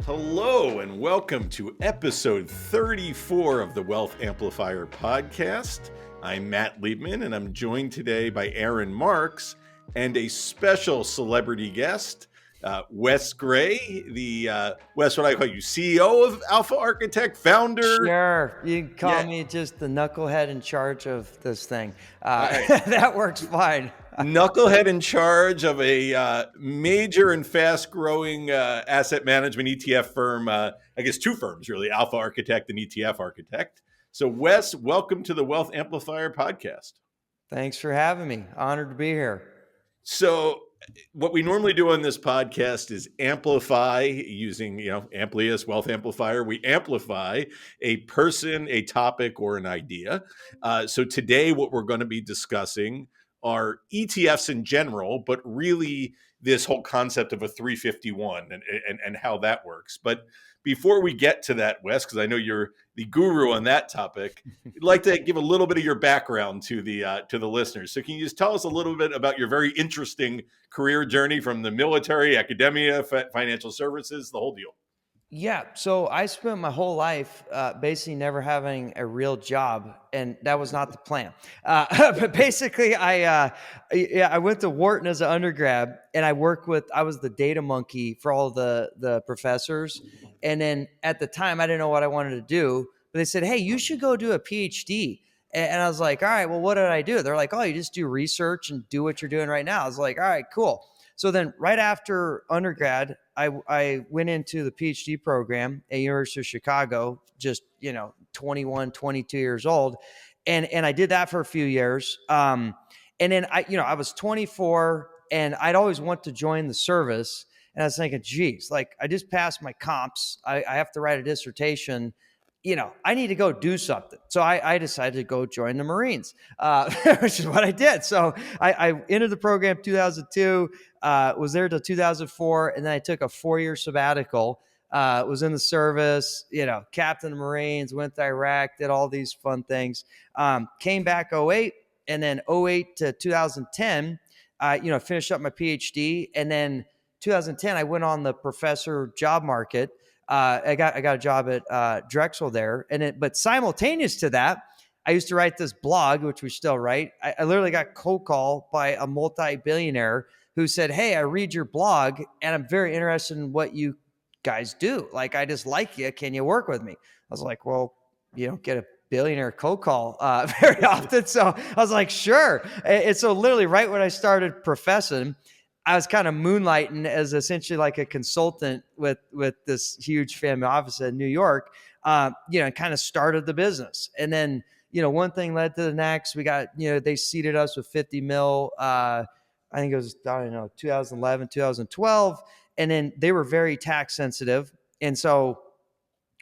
Hello and welcome to episode 34 of the Wealth Amplifier podcast. I'm Matt Liebman and I'm joined today by Aaron Marks and a special celebrity guest, Wes Gray, Wes, what do I call you, CEO of Alpha Architect, founder? Sure, you can call me just the knucklehead in charge of this thing. That works fine. Knucklehead in charge of a major and fast-growing asset management ETF firm. I guess two firms, really, Alpha Architect and ETF Architect. So, Wes, welcome to the Wealth Amplifier podcast. Thanks for having me. Honored to be here. So, what we normally do on this podcast is amplify using, Amplius, Wealth Amplifier. We amplify a person, a topic, or an idea. So today, what we're going to be discussing are ETFs in general, but really this whole concept of a 351 and how that works. But before we get to that, Wes, because I know you're the guru on that topic, I'd like to give a little bit of your background to the listeners. So can you just tell us a little bit about your very interesting career journey from the military, academia, financial services, the whole deal? Yeah, so I spent my whole life basically never having a real job, and that was not the plan. But basically, I went to Wharton as an undergrad, and I was the data monkey for all the professors. And then at the time, I didn't know what I wanted to do, but they said, hey, you should go do a PhD. And I was like, all right, well, what did I do? They're like, oh, you just do research and do what you're doing right now. I was like, all right, cool. So then right after undergrad, I went into the PhD program at University of Chicago, just, 21, 22 years old. And I did that for a few years. And then I was 24 and I'd always want to join the service. And I was thinking, geez, like I just passed my comps. I have to write a dissertation. I need to go do something. So I decided to go join the Marines, which is what I did. So I entered the program 2002, was there till 2004. And then I took a 4-year sabbatical, was in the service, captain of the Marines, went to Iraq, did all these fun things, came back 2008 and then 2008 to 2010, finished up my PhD. And then 2010, I went on the professor job market. I got a job at Drexel there, but simultaneous to that, I used to write this blog, which we still write. I literally got cold called by a multi-billionaire who said, "Hey, I read your blog, and I'm very interested in what you guys do. Like, I just like you. Can you work with me?" I was like, "Well, you don't get a billionaire cold call very often," so I was like, "Sure." And so, literally, right when I started professing, I was kind of moonlighting as essentially like a consultant with this huge family office in New York, and kind of started the business. And then, one thing led to the next. We got, they seeded us with 50 mil. I think it was, 2011, 2012. And then they were very tax sensitive. And so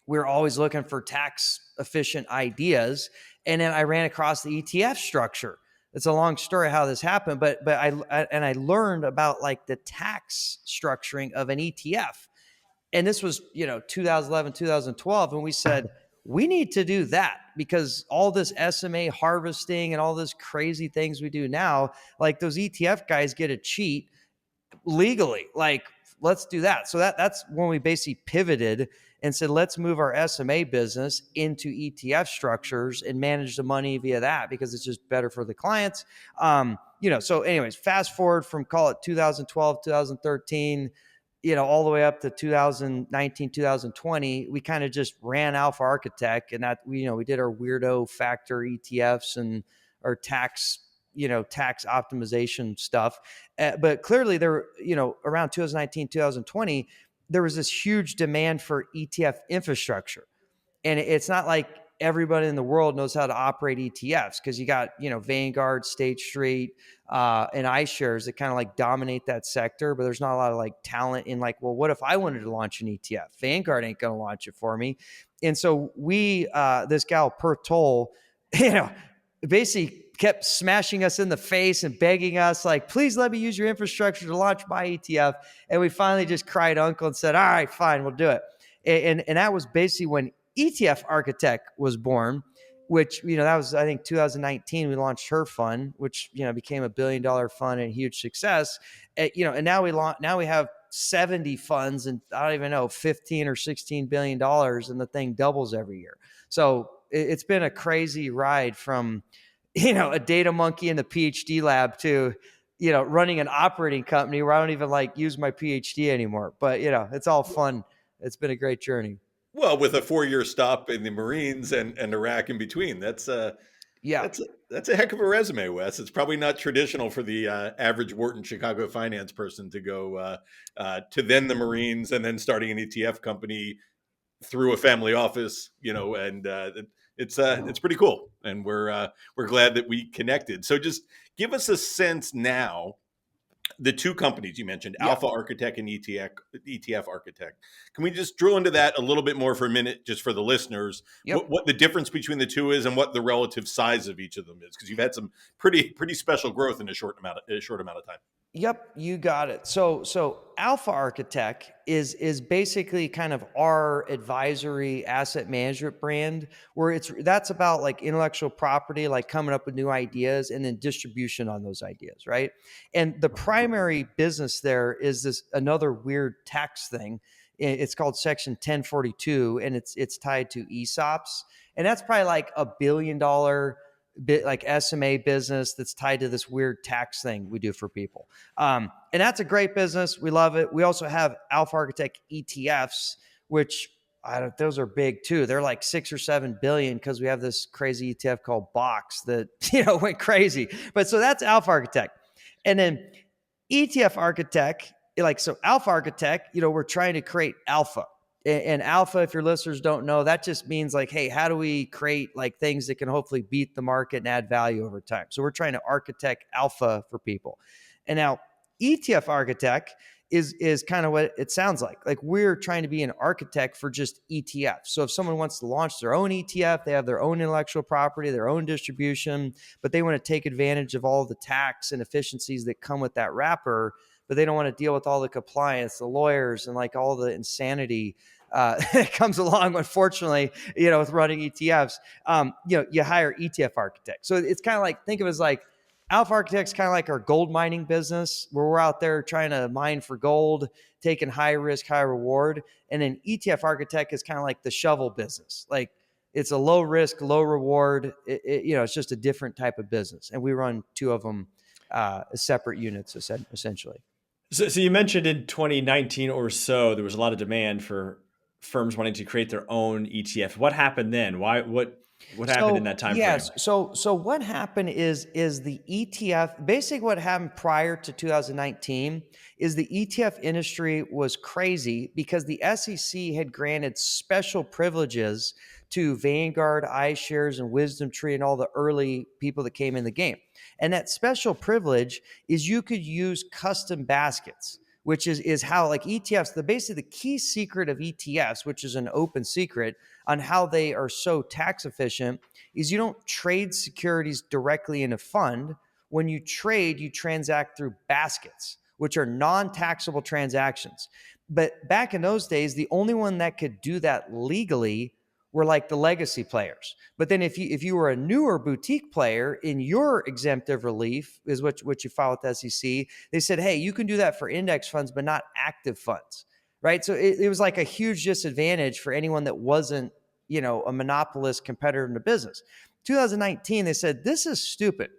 we were always looking for tax efficient ideas. And then I ran across the ETF structure. It's a long story how this happened, but I learned about like the tax structuring of an ETF. And this was, 2011, 2012. And we said, we need to do that because all this SMA harvesting and all this crazy things we do now, like those ETF guys get to cheat legally. Like, let's do that. So that's when we basically pivoted and said, let's move our SMA business into ETF structures and manage the money via that because it's just better for the clients. So anyways, fast forward from call it 2012, 2013, all the way up to 2019, 2020, we kind of just ran Alpha Architect and that, we did our weirdo factor ETFs and our tax optimization stuff. But clearly there, around 2019, 2020, there was this huge demand for ETF infrastructure. And it's not like everybody in the world knows how to operate ETFs because you got, Vanguard, State Street, and iShares that kind of like dominate that sector. But there's not a lot of like talent in like, well, what if I wanted to launch an ETF? Vanguard ain't going to launch it for me. And so we, this gal Per Toll, basically kept smashing us in the face and begging us like, please let me use your infrastructure to launch my ETF. And we finally just cried uncle and said, all right, fine, we'll do it. And that was basically when ETF Architect was born, which, that was, I think 2019, we launched her fund, which, became $1 billion fund and a huge success. And now we have 70 funds and I don't even know, 15 or 16 billion dollars, and the thing doubles every year. So it's been a crazy ride from, a data monkey in the PhD lab to, running an operating company where I don't even like use my PhD anymore. But, it's all fun. It's been a great journey. Well, with a 4-year stop in the Marines and Iraq in between, Yeah. that's a heck of a resume, Wes. It's probably not traditional for the average Wharton Chicago finance person to go to then the Marines and then starting an ETF company through a family office, and it's pretty cool, and we're glad that we connected. So just give us a sense now. The two companies you mentioned, Yeah. Alpha Architect and ETF Architect. Can we just drill into that a little bit more for a minute, just for the listeners? Yep. What the difference between the two is, and what the relative size of each of them is? Because you've had some pretty special growth in a short amount of time. Yep, you got it. So Alpha Architect is basically kind of our advisory asset management brand, where that's about like intellectual property, like coming up with new ideas and then distribution on those ideas, right? And the primary business there is this another weird tax thing. It's called Section 1042, and it's tied to ESOPs, and that's probably like $1 billion bit like SMA business that's tied to this weird tax thing we do for people. And that's a great business. We love it. We also have Alpha Architect ETFs, which those are big too. They're like 6 or 7 billion because we have this crazy ETF called Box that, went crazy. But so that's Alpha Architect. And then ETF Architect, so Alpha Architect, we're trying to create alpha. And alpha, if your listeners don't know, that just means like, hey, how do we create like things that can hopefully beat the market and add value over time? So we're trying to architect alpha for people. And now ETF Architect is kind of what it sounds like. Like we're trying to be an architect for just ETFs. So if someone wants to launch their own ETF, they have their own intellectual property, their own distribution, but they want to take advantage of all the tax and efficiencies that come with that wrapper, but they don't want to deal with all the compliance, the lawyers, and like all the insanity that comes along, unfortunately, with running ETFs. You hire ETF Architect. So it's kind of like, think of it as like Alpha Architect's kind of like our gold mining business, where we're out there trying to mine for gold, taking high risk, high reward. And then ETF Architect is kind of like the shovel business. Like it's a low risk, low reward. It's just a different type of business. And we run two of them as separate units, essentially. So you mentioned in 2019 or so, there was a lot of demand for firms wanting to create their own ETF. What happened then? What happened in that time frame? Yes. So what happened is the ETF, basically what happened prior to 2019 is the ETF industry was crazy because the SEC had granted special privileges to Vanguard, iShares, and WisdomTree and all the early people that came in the game. And that special privilege is you could use custom baskets, which is how like ETFs, basically the key secret of ETFs, which is an open secret on how they are so tax efficient, is you don't trade securities directly in a fund. When you trade, you transact through baskets, which are non-taxable transactions. But back in those days, the only one that could do that legally were like the legacy players. But then if you were a newer boutique player in your exemptive relief is what you file with the SEC, they said, hey, you can do that for index funds, but not active funds, right? So it was like a huge disadvantage for anyone that wasn't, a monopolist competitor in the business. 2019, they said, this is stupid.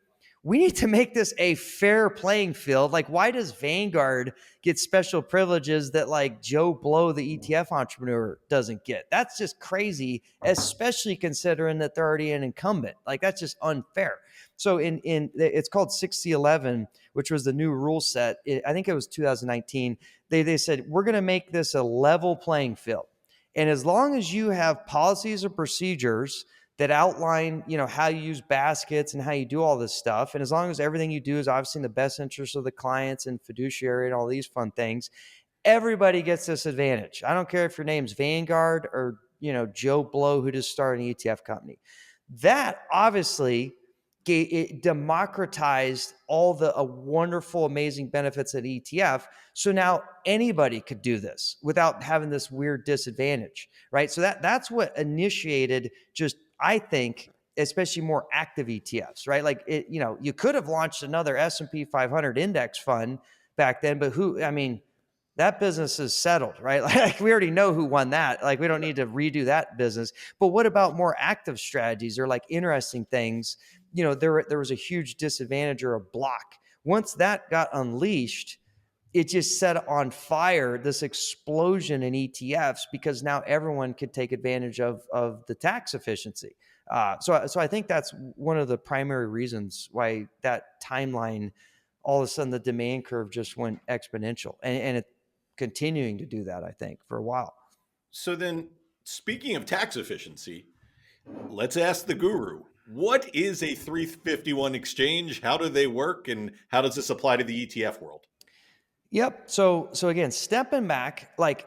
We need to make this a fair playing field. Like, why does Vanguard get special privileges that like Joe Blow, the ETF entrepreneur, doesn't get? That's just crazy, especially considering that they're already an incumbent. Like, that's just unfair. So it's called 6011, which was the new rule set. I think it was 2019. They said, we're going to make this a level playing field. And as long as you have policies or procedures that outline, how you use baskets and how you do all this stuff. And as long as everything you do is obviously in the best interest of the clients and fiduciary and all these fun things, everybody gets this advantage. I don't care if your name's Vanguard or, Joe Blow, who just started an ETF company. That obviously it democratized all the wonderful, amazing benefits of ETF. So now anybody could do this without having this weird disadvantage, right? So that's what initiated just, I think, especially more active ETFs, right? Like you could have launched another S&P 500 index fund back then, but that business is settled, right? Like we already know who won that. Like we don't need to redo that business. But what about more active strategies or like interesting things? There was a huge disadvantage or a block. Once that got unleashed, it just set on fire this explosion in ETFs because now everyone could take advantage of the tax efficiency. So I think that's one of the primary reasons why that timeline, all of a sudden the demand curve just went exponential, and it continuing to do that, I think, for a while. So then, speaking of tax efficiency, let's ask the guru. What is a 351 exchange? How do they work? And how does this apply to the ETF world? Yep. So again, stepping back, like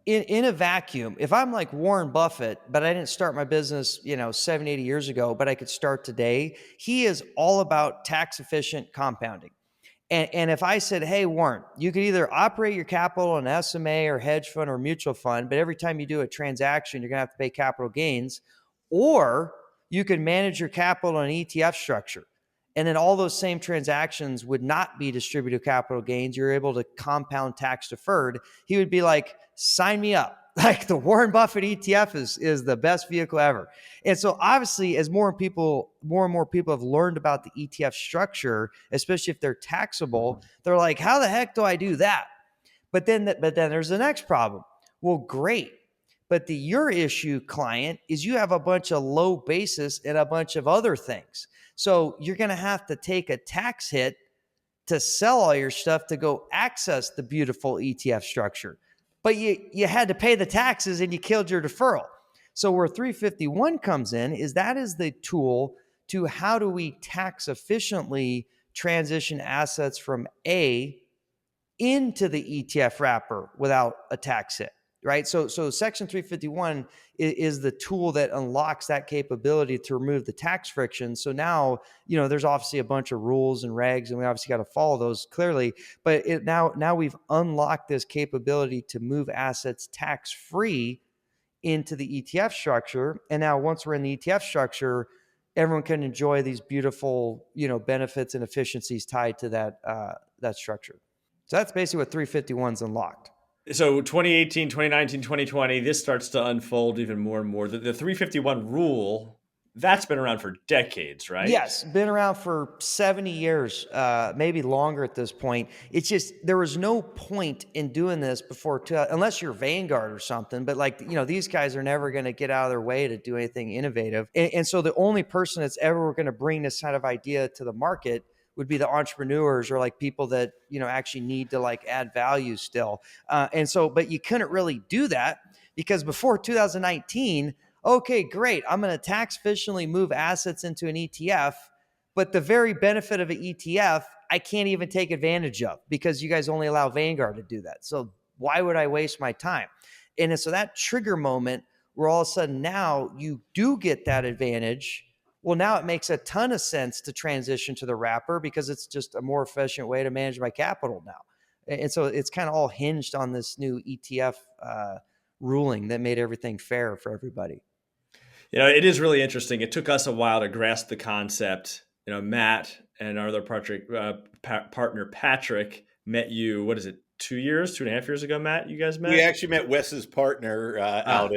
in a vacuum, if I'm like Warren Buffett, but I didn't start my business, 70, 80 years ago, but I could start today, he is all about tax efficient compounding. And if I said, hey, Warren, you could either operate your capital in SMA or hedge fund or mutual fund, but every time you do a transaction, you're going to have to pay capital gains, or you could manage your capital in an ETF structure. And then all those same transactions would not be distributed capital gains. You're able to compound tax deferred. He would be like, sign me up. Like the Warren Buffett ETF is the best vehicle ever. And so obviously, as more and more people have learned about the ETF structure, especially if they're taxable, they're like, how the heck do I do that? But then there's the next problem. Well, great. But your issue, client, is you have a bunch of low basis and a bunch of other things. So you're going to have to take a tax hit to sell all your stuff to go access the beautiful ETF structure. But you had to pay the taxes and you killed your deferral. So where 351 comes in is that is the tool to how do we tax efficiently transition assets from A into the ETF wrapper without a tax hit, right? So Section 351 is the tool that unlocks that capability to remove the tax friction. So now, there's obviously a bunch of rules and regs, and we obviously got to follow those clearly. But now we've unlocked this capability to move assets tax-free into the ETF structure. And now once we're in the ETF structure, everyone can enjoy these beautiful, benefits and efficiencies tied to that structure. So that's basically what 351's unlocked. So 2018, 2019, 2020, this starts to unfold even more and more. The 351 rule, that's been around for decades, right? Yes, been around for 70 years, maybe longer at this point. It's just there was no point in doing this before, unless you're Vanguard or something. But these guys are never going to get out of their way to do anything innovative. And so the only person that's ever going to bring this kind of idea to the market would be the entrepreneurs or like people that, actually need to like add value still. But you couldn't really do that because before 2019, okay, great, I'm going to tax efficiently move assets into an ETF, but the very benefit of an ETF, I can't even take advantage of because you guys only allow Vanguard to do that. So why would I waste my time? And so that trigger moment where all of a sudden now you do get that advantage. Well, now it makes a ton of sense to transition to the wrapper because it's just a more efficient way to manage my capital now. And so it's kind of all hinged on this new ETF ruling that made everything fair for everybody. It is really interesting. It took us a while to grasp the concept. Matt and our other partner, Patrick, met you, what is it, 2.5 years ago, Matt, you guys met? We actually met Wes's partner out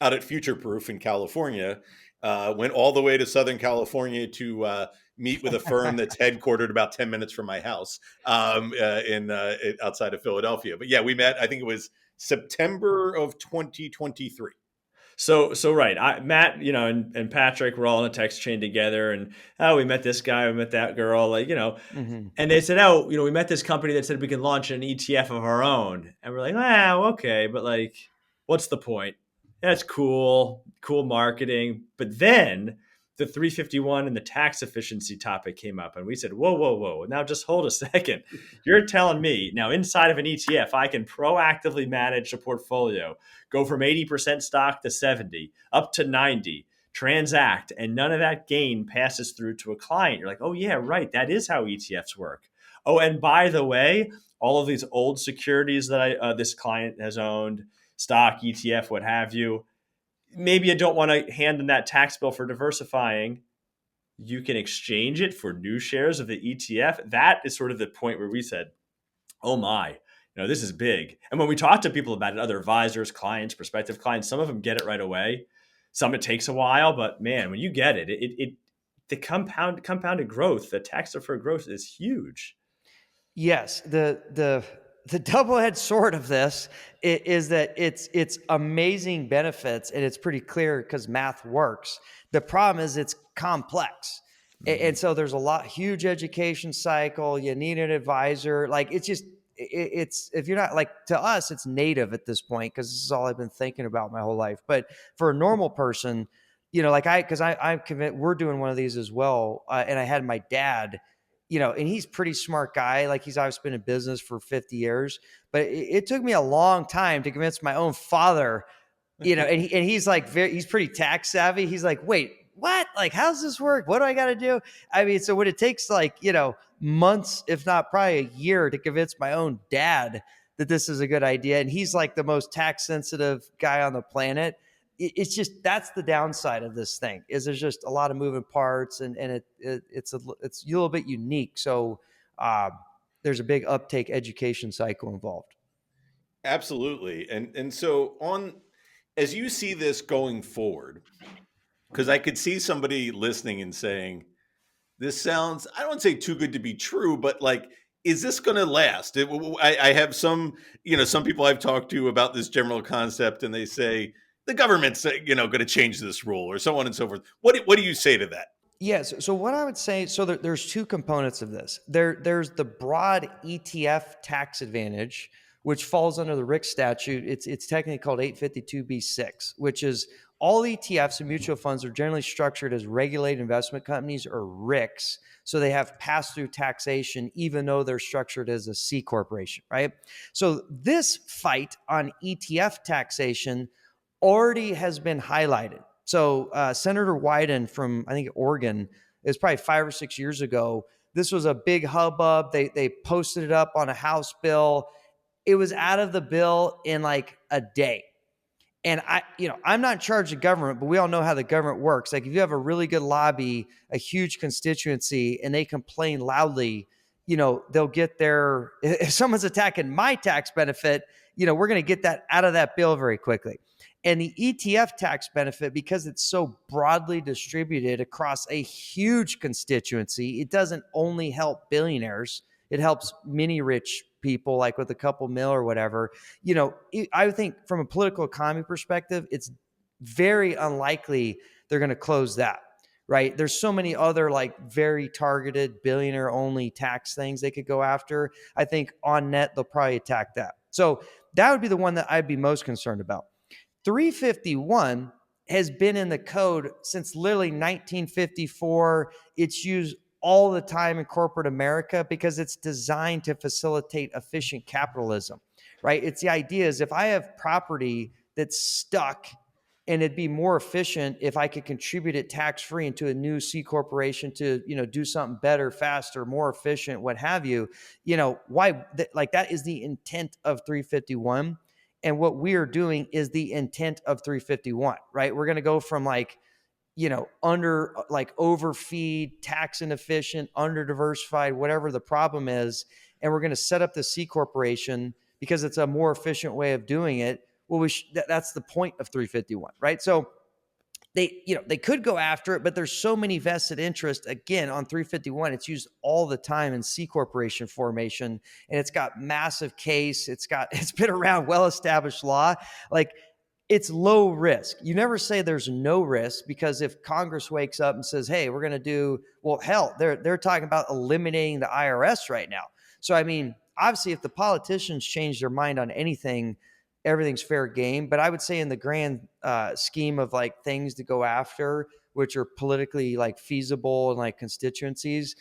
at Future Proof in California. Went all the way to Southern California to meet with a firm that's headquartered about 10 minutes from my house outside of Philadelphia. But yeah, we met, I think it was September of 2023. So right, Matt, and Patrick were all in a text chain together, and we met this guy, we met that girl, and they said, we met this company that said we can launch an ETF of our own, and we're like, okay, but what's the point? That's cool marketing, but then the 351 and the tax efficiency topic came up, and we said, whoa, now just hold a second. You're telling me now inside of an ETF, I can proactively manage a portfolio, go from 80% stock to 70, up to 90, transact, and none of that gain passes through to a client. You're like, oh yeah, right. That is how ETFs work. Oh, and by the way, all of these old securities that this client has owned, stock, ETF, what have you, maybe I don't want to hand them that tax bill for diversifying. You can exchange it for new shares of the ETF. That is sort of the point where we said, oh my, this is big. And when we talk to people about it, other advisors, clients, prospective clients, some of them get it right away. Some it takes a while, but man, when you get it, the compounded growth, the tax deferred growth is huge. Yes, the double-edged sword of this is that it's amazing benefits, and it's pretty clear because math works. The problem is it's complex. And so there's a huge education cycle. You need an advisor. Like it's if you're not, like, to us, it's native at this point because this is all I've been thinking about my whole life. But for a normal person, like I'm convinced we're doing one of these as well. And I had my dad, and he's a pretty smart guy. Like, he's obviously been in business for 50 years, but it took me a long time to convince my own father, and he's like, he's pretty tax savvy. He's like, wait, what? Like, how's this work? What do I got to do? I mean, so when it takes months, if not probably a year, to convince my own dad that this is a good idea. And he's like the most tax sensitive guy on the planet. It's just, that's the downside of this thing, is there's just a lot of moving parts, and it's a little bit unique. So there's a big uptake education cycle involved. Absolutely. And so as you see this going forward, because I could see somebody listening and saying, this sounds, I don't want to say too good to be true, but like, is this going to last? I have some people I've talked to about this general concept, and they say the government's, going to change this rule, or so on and so forth. What do you say to that? Yes. So what I would say, there's two components of this. There's the broad ETF tax advantage, which falls under the RIC statute. It's technically called 852b6, which is all ETFs and mutual funds are generally structured as regulated investment companies, or RICs. So they have pass-through taxation, even though they're structured as a C corporation, right? So this fight on ETF taxation already has been highlighted. So Senator Wyden from, I think, Oregon, it was probably 5 or 6 years ago. This was a big hubbub. They posted it up on a House bill. It was out of the bill in like a day. And I'm not in charge of government, but we all know how the government works. Like, if you have a really good lobby, a huge constituency, and they complain loudly, they'll get their, if someone's attacking my tax benefit, we're going to get that out of that bill very quickly. And the ETF tax benefit, because it's so broadly distributed across a huge constituency, it doesn't only help billionaires. It helps many rich people, like with a couple mil or whatever. I think from a political economy perspective, it's very unlikely they're going to close that, right? There's so many other like very targeted billionaire only tax things they could go after. I think on net, they'll probably attack that. So that would be the one that I'd be most concerned about. 351 has been in the code since literally 1954. It's used all the time in corporate America because it's designed to facilitate efficient capitalism, right? It's the idea is, if I have property that's stuck, and it'd be more efficient if I could contribute it tax-free into a new C corporation to, do something better, faster, more efficient, what have you, why, like, that is the intent of 351. And what we are doing is the intent of 351, right? We're going to go from under overfeed, tax inefficient, under diversified, whatever the problem is. And we're going to set up the C corporation because it's a more efficient way of doing it. Well, that's the point of 351, right? So they could go after it, but there's so many vested interests. Again, on 351, it's used all the time in C corporation formation, and it's got massive case. It's been around, well-established law. Like, it's low risk. You never say there's no risk, because if Congress wakes up and says, hey, we're going to do, well, hell, they're talking about eliminating the IRS right now. So, I mean, obviously, if the politicians change their mind on anything, everything's fair game. But I would say in the grand scheme of like things to go after, which are politically like feasible and like constituencies,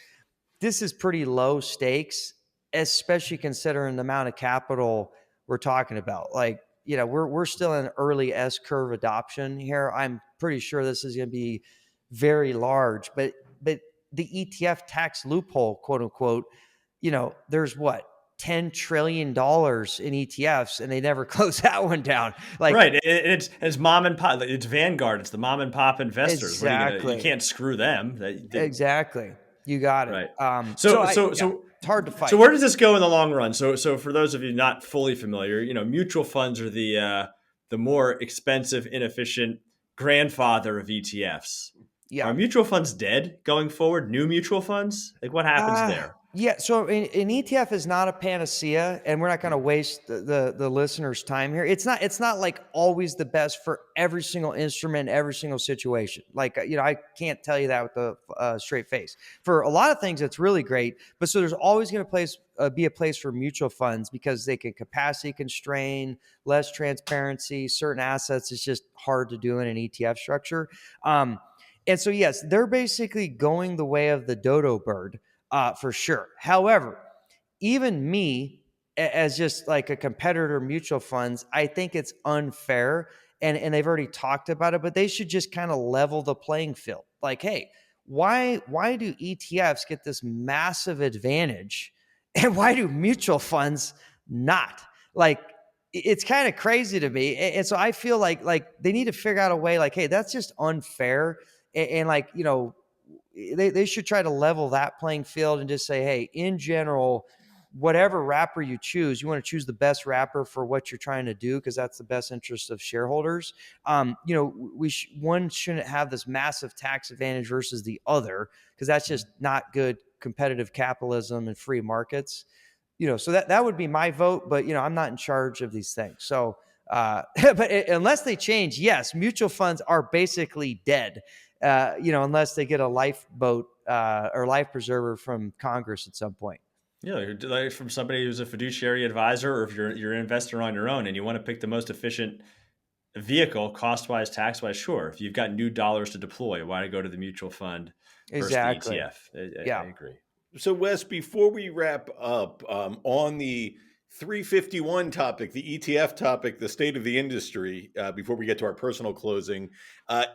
this is pretty low stakes, especially considering the amount of capital we're talking about. Like, we're still in early S curve adoption here. I'm pretty sure this is going to be very large, but the ETF tax loophole, quote unquote, there's what, $10 trillion in ETFs, and they never close that one down. Like, right. It's mom and pop. It's Vanguard. It's the mom and pop investors. Exactly. You can't screw them. Exactly. You got it. Right. So It's hard to fight. So where does this go in the long run? So for those of you not fully familiar, mutual funds are the more expensive, inefficient grandfather of ETFs. Yeah. Are mutual funds dead going forward? New mutual funds? Like what happens there? Yeah, so an ETF is not a panacea, and we're not going to waste the listeners' time here. It's not like always the best for every single instrument, every single situation. Like I can't tell you that with a straight face. For a lot of things, it's really great, but so there's always going to be a place for mutual funds because they can capacity constrain, less transparency, certain assets. It's just hard to do in an ETF structure. And so yes, they're basically going the way of the dodo bird. For sure. However, even me, as just like a competitor mutual funds, I think it's unfair. And they've already talked about it, but they should just kind of level the playing field. Like, hey, why do ETFs get this massive advantage, and why do mutual funds not? Like, it's kind of crazy to me. And so I feel like they need to figure out a way. Like, hey, that's just unfair. And like they should try to level that playing field and just say, hey, in general, whatever wrapper you choose, you want to choose the best wrapper for what you're trying to do because that's the best interest of shareholders. One shouldn't have this massive tax advantage versus the other because that's just not good competitive capitalism and free markets. So that would be my vote, but I'm not in charge of these things. So, unless they change, yes, mutual funds are basically dead. Unless they get a lifeboat or life preserver from Congress at some point. Yeah, like from somebody who's a fiduciary advisor, or if you're an investor on your own and you want to pick the most efficient vehicle, cost-wise, tax-wise, sure. If you've got new dollars to deploy, why not go to the mutual fund versus the ETF? I agree. So Wes, before we wrap up on the 351 topic, the ETF topic, the state of the industry, before we get to our personal closing,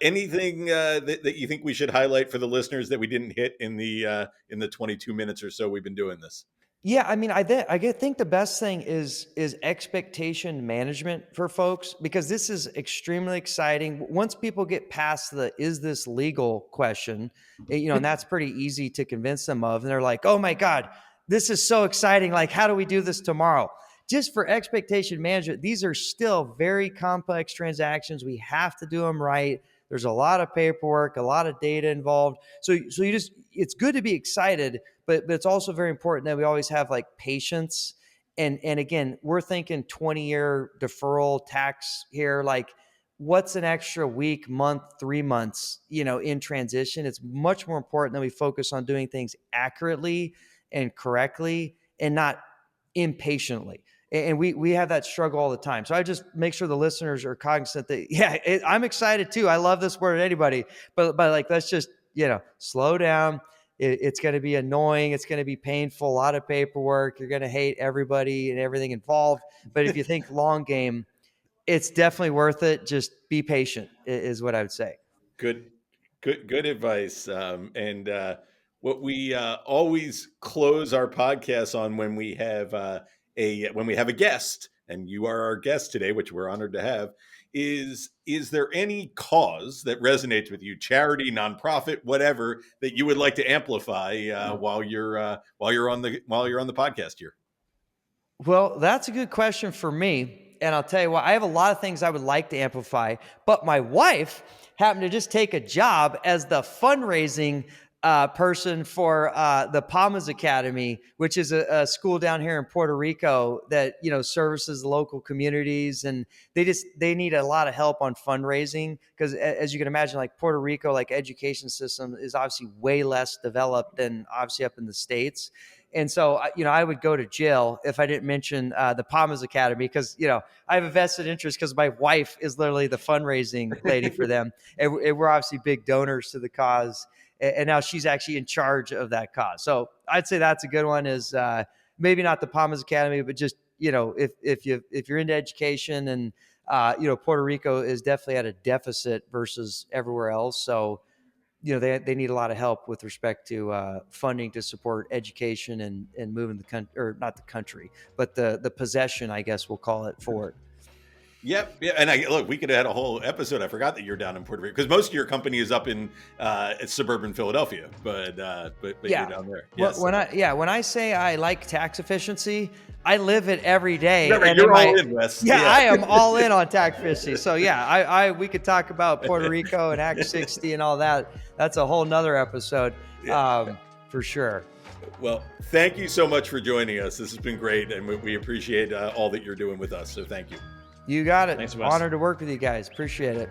anything that you think we should highlight for the listeners that we didn't hit in the 22 minutes or so we've been doing this? Yeah, I mean, I think the best thing is expectation management for folks because this is extremely exciting. Once people get past the "is this legal" question, and that's pretty easy to convince them of, and they're like, "Oh my God, this is so exciting! Like, how do we do this tomorrow?" Just for expectation management, these are still very complex transactions. We have to do them right. There's a lot of paperwork, a lot of data involved. So it's good to be excited, but it's also very important that we always have like patience. And again, we're thinking 20-year deferral tax here. Like, what's an extra week, month, 3 months, in transition? It's much more important that we focus on doing things accurately and correctly and not impatiently. And we have that struggle all the time. So I just make sure the listeners are cognizant that, I'm excited too. I love this word, anybody, but like, let's just, slow down. It's going to be annoying. It's going to be painful. A lot of paperwork. You're going to hate everybody and everything involved. But if you think long game, it's definitely worth it. Just be patient is what I would say. Good advice. And what we always close our podcasts on when we have a guest, and you are our guest today, which we're honored to have, is there any cause that resonates with you, charity, nonprofit, whatever, that you would like to amplify while you're on the podcast here? Well, that's a good question for me. And I'll tell you what, I have a lot of things I would like to amplify, but my wife happened to just take a job as the fundraising person for the Palmas Academy, which is a school down here in Puerto Rico that services local communities, and they need a lot of help on fundraising because, as you can imagine, like Puerto Rico, like education system is obviously way less developed than obviously up in the States. And so, I would go to jail if I didn't mention the Palmas Academy because, I have a vested interest because my wife is literally the fundraising lady for them. And we're obviously big donors to the cause. And now she's actually in charge of that cause. So I'd say that's a good one is maybe not the Palmas Academy, but just, if you're into education and, Puerto Rico is definitely at a deficit versus everywhere else. So, they need a lot of help with respect to funding to support education and moving the country, or not the country, but the possession, I guess we'll call it, forward. Yep. Yeah. And look, we could have had a whole episode. I forgot that you're down in Puerto Rico because most of your company is up in suburban Philadelphia, but Yeah. you're down there. Well, Yes. when I say I like tax efficiency, I live it every day. Yeah, right. And You're all in, Wes. Yeah, I am all in on tax efficiency. So yeah, we could talk about Puerto Rico and Act 60 and all that. That's a whole nother episode, for sure. Well, thank you so much for joining us. This has been great, and we appreciate all that you're doing with us. So thank you. You got it. Thanks, Wes. Honored to work with you guys. Appreciate it.